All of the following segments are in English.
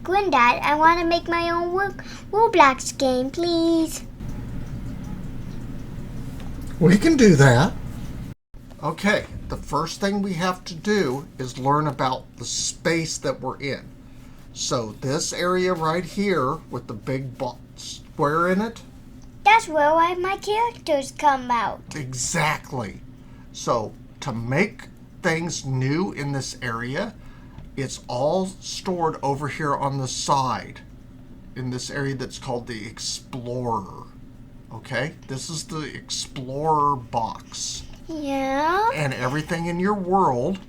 Granddad, I want to make my own Roblox game, please. We can do that. Okay, the first thing we have to do is learn about the space that we're in. So this area right here with the big square in it. That's where my characters come out. Exactly. So to make things new in this area, it's all stored over here on the side in this area that's called the Explorer. Okay, this is the Explorer box. Yeah. And everything in your world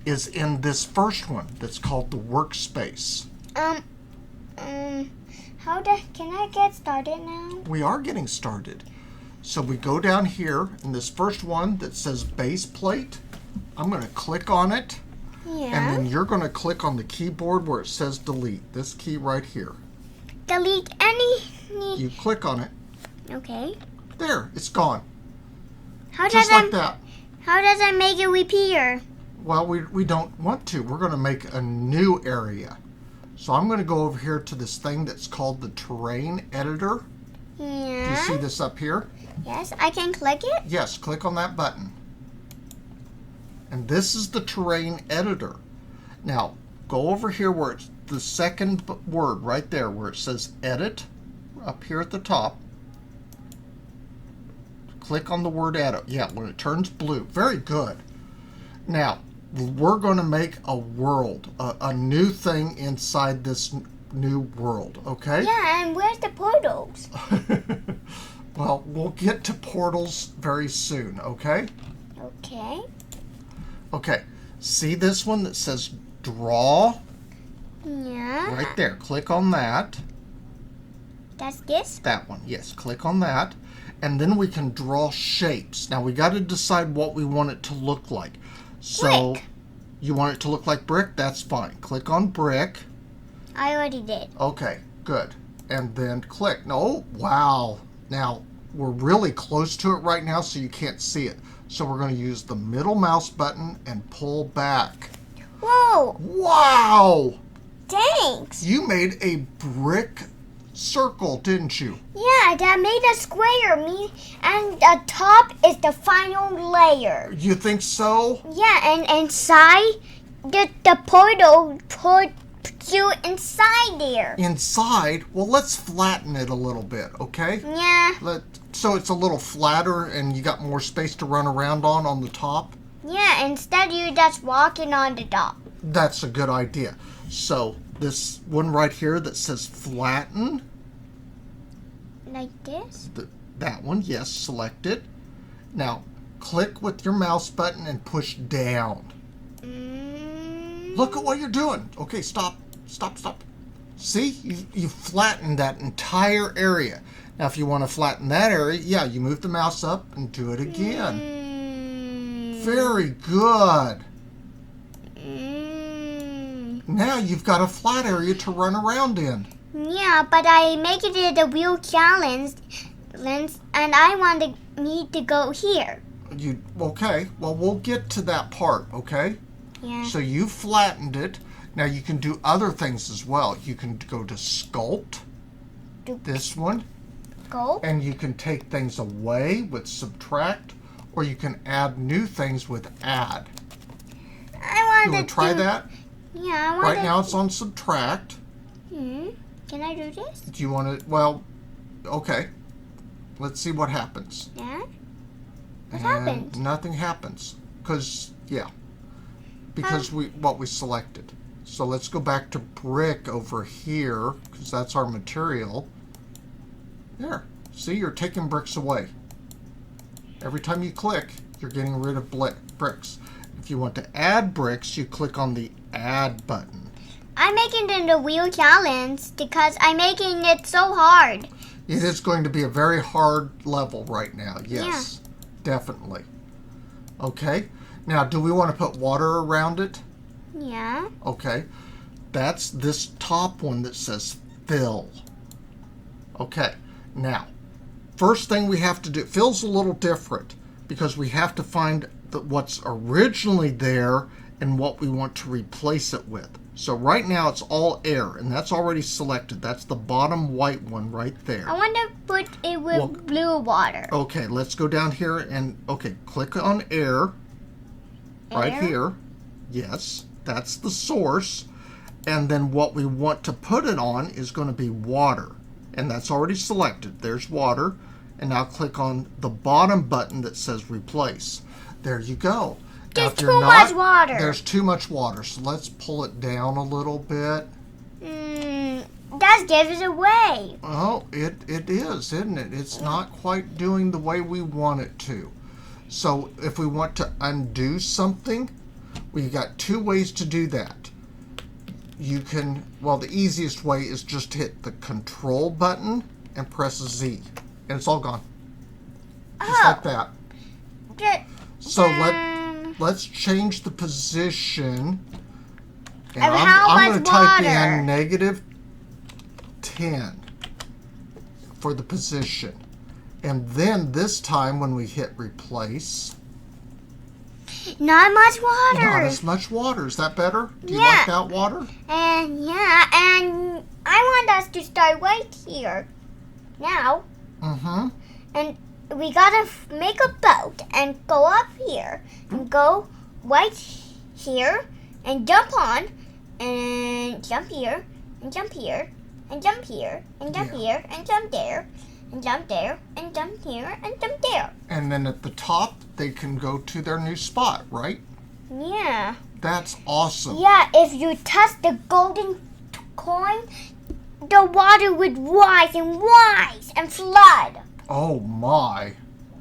is in this first one that's called the Workspace. Can I get started now? We are getting started. So we go down here in this first one that says Base Plate. I'm going to click on it. Yeah. And then you're going to click on the keyboard where it says delete. This key right here. Delete any. You click on it. Okay. There, it's gone. How Just does like that. How does I make it reappear? Well, we don't want to. We're going to make a new area. So I'm going to go over here to this thing that's called the Terrain Editor. Yeah. Do you see this up here? Yes, I can click it. Yes, click on that button. And this is the Terrain Editor. Now, go over here where it's the second word right there where it says Edit up here at the top. Click on the word Edit. Yeah, when it turns blue. Very good. Now, we're going to make a world, a new thing inside this new world, okay? Yeah, and where's the portals? Well, we'll get to portals very soon, okay? Okay. Okay, see this one that says draw? Yeah. Right there. Click on that. That's this? That one, yes. Click on that. And then we can draw shapes. Now, we got to decide what we want it to look like. So, Brick. You want it to look like brick? That's fine. Click on brick. I already did. Okay, good. And then click. No, wow. Now, we're really close to it right now, so you can't see it. So we're going to use the middle mouse button and pull back. Whoa! Wow! Thanks! You made a brick circle, didn't you? Yeah, that made a square. And the top is the final layer. You think so? Yeah, and inside, the portal put you inside there. Inside? Well, let's flatten it a little bit, okay? Yeah. So it's a little flatter and you got more space to run around on the top? Yeah, instead you just walking on the top. That's a good idea. So this one right here that says flatten. Like this? That one, yes, select it. Now, click with your mouse button and push down. Look at what you're doing. Okay, stop. See, you flattened that entire area. Now, if you want to flatten that area, yeah, you move the mouse up and do it again. Very good. Now you've got a flat area to run around in. Yeah, but I make it a real challenge, and I need to go here. Okay? Well, we'll get to that part. Okay? Yeah. So you flattened it. Now you can do other things as well. You can go to sculpt. This one. Go. And you can take things away with subtract, or you can add new things with add. I want to try that? Yeah, I want to. Right now it's on subtract. Can I do this? Do you want to? Well, okay. Let's see what happens. Yeah. What and happened? Nothing happens because we selected. So let's go back to brick over here because that's our material. There. See, you're taking bricks away. Every time you click, you're getting rid of bricks. If you want to add bricks, you click on the add button. I'm making it a real challenge because I'm making it so hard. It is going to be a very hard level right now. Yes, definitely. Okay. Now, do we want to put water around it? Yeah. Okay. That's this top one that says fill. Okay. Now, first thing we have to do, fill's a little different because we have to find what's originally there and what we want to replace it with. So right now it's all air, and that's already selected. That's the bottom white one right there. I want to put it with blue water. Okay, let's go down here and, click on air. Right Air? here. Yes, that's the source. And then what we want to put it on is going to be water. And that's already selected. There's water. And now click on the bottom button that says replace. There you go. There's too much water. There's too much water. So let's pull it down a little bit. That gives it away. Oh, it is, isn't it? It's not quite doing the way we want it to. So if we want to undo something, we got two ways to do that. You can, the easiest way is just hit the control button and press Z. And it's all gone. Just like that. So let's change the position. And I'm going to type in -10 for the position. And then this time when we hit replace. Not much water. Not as much water. Is that better? Do you like that water? And I want us to start right here. Now. Mm-hmm. And we gotta make a boat and go up here and go right here and jump on and jump here and jump here and jump here and jump here and jump there and jump there and jump here and jump there. And then at the top they can go to their new spot, right? Yeah. That's awesome. Yeah, if you touch the golden coin, the water would rise and flood. Oh my.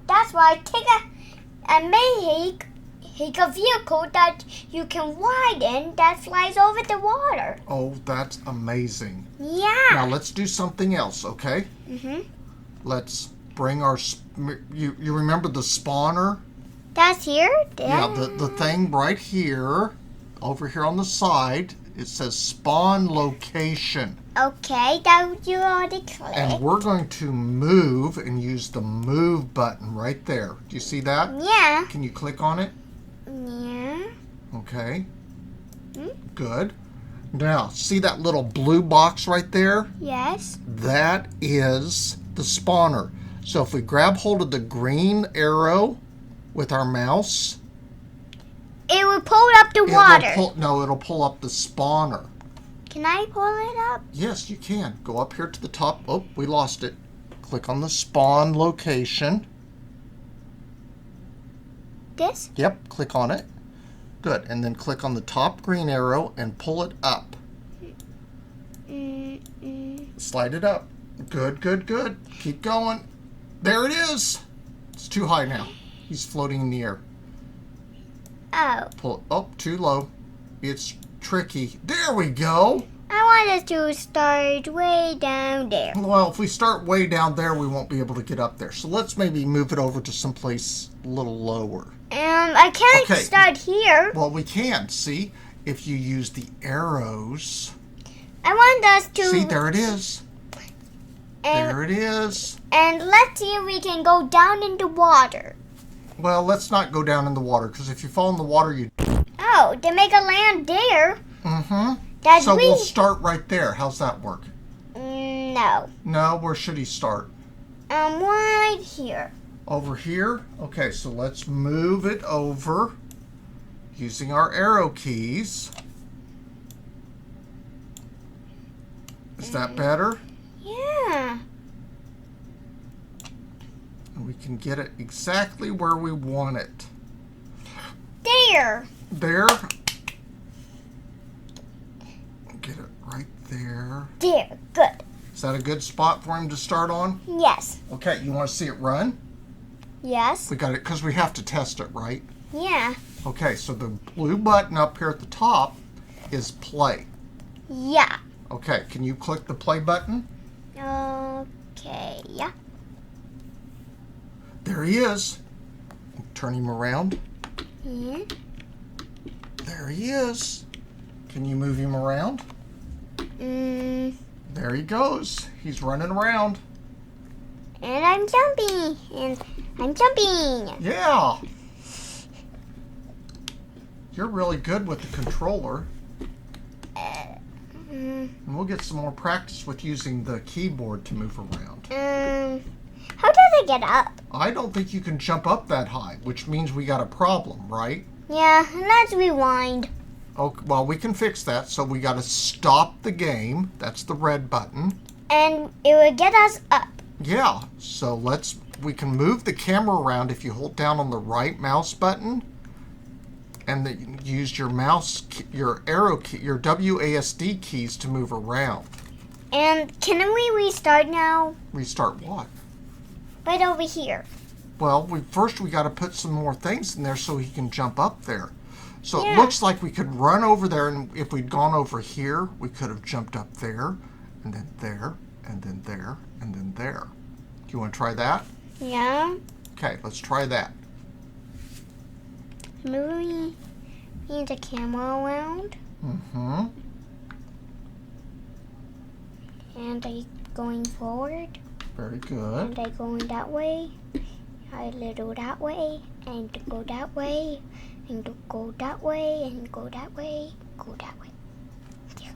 That's why make a vehicle that you can ride in that flies over the water. Oh, that's amazing. Yeah. Now let's do something else, okay? Let's bring our, you remember the spawner? That's here? Yeah, the thing right here, over here on the side, it says spawn location. Okay, that you already clicked. And we're going to move and use the move button right there. Do you see that? Yeah. Can you click on it? Yeah. Okay. Good. Now, see that little blue box right there? Yes. That is the spawner. So if we grab hold of the green arrow with our mouse, it will pull up the water. It'll pull up the spawner. Can I pull it up? Yes, you can. Go up here to the top. Oh, we lost it. Click on the spawn location. This? Yep, click on it. Good. And then click on the top green arrow and pull it up. Slide it up. Good, good, good. Keep going. There it is. It's too high now. He's floating in the air. Oh. Pull it. Oh, too low. It's tricky. There we go. I want us to start way down there. Well, if we start way down there, we won't be able to get up there. So let's maybe move it over to someplace a little lower. I can't start here. Well, we can. See, if you use the arrows. I want us to... See, there it is. There it is. And let's see if we can go down in the water. Well, let's not go down in the water, because if you fall in the water, you... Oh, they make a land there. So we'll start right there. How's that work? No. No, where should he start? Right here. Over here? Okay, so let's move it over using our arrow keys. Is that better? Yeah. And we can get it exactly where we want it. There. There. Get it right there. There. Good. Is that a good spot for him to start on? Yes. Okay, you want to see it run? Yes. We got it, because we have to test it, right? Yeah. Okay, so the blue button up here at the top is play. Yeah. Okay, can you click the play button? Okay, yeah. There he is. Turn him around. Yeah. There he is. Can you move him around? There he goes. He's running around. And I'm jumping. And I'm jumping. Yeah. You're really good with the controller. And we'll get some more practice with using the keyboard to move around. How does it get up? I don't think you can jump up that high, which means we got a problem, right? Yeah, let's rewind. Oh, well, we can fix that. So we got to stop the game. That's the red button. And it will get us up. Yeah, so we can move the camera around if you hold down on the right mouse button and use your your arrow key, your WASD keys to move around. And can we restart now? Restart what? Right over here. Well, first we got to put some more things in there so he can jump up there. So Yeah. It looks like we could run over there, and if we'd gone over here, we could have jumped up there, and then there, and then there, and then there. Do you want to try that? Yeah. Okay, let's try that. Moving the camera around. Mm-hmm. And I going forward. Very good. And I going that way. I little that way. And go that way. And go that way. And go that way. Go that way. There.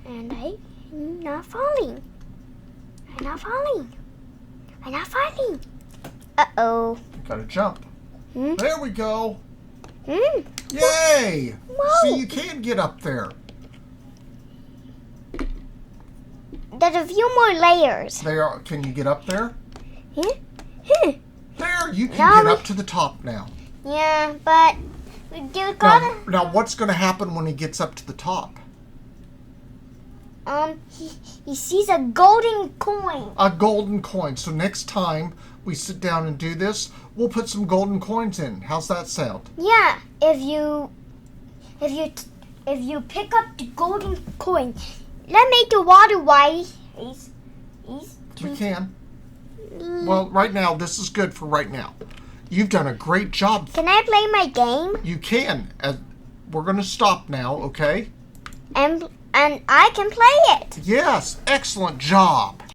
And I'm not falling. I'm not falling. I'm not falling. Uh-oh. Got to jump. Hmm? There we go. Hmm? Yay! Whoa. See, you can get up there. There's a few more layers. Can you get up there? Huh? Huh. There, you can Now get up to the top now. Yeah, but we do gotta. Now, what's going to happen when he gets up to the top? He sees a golden coin. A golden coin. So next time we sit down and do this, we'll put some golden coins in. How's that sound? Yeah, if you pick up the golden coin, let's make the water rise. We can. Well, right now, this is good for right now. You've done a great job. Can I play my game? You can. We're going to stop now, okay? And I can play it. Yes, excellent job.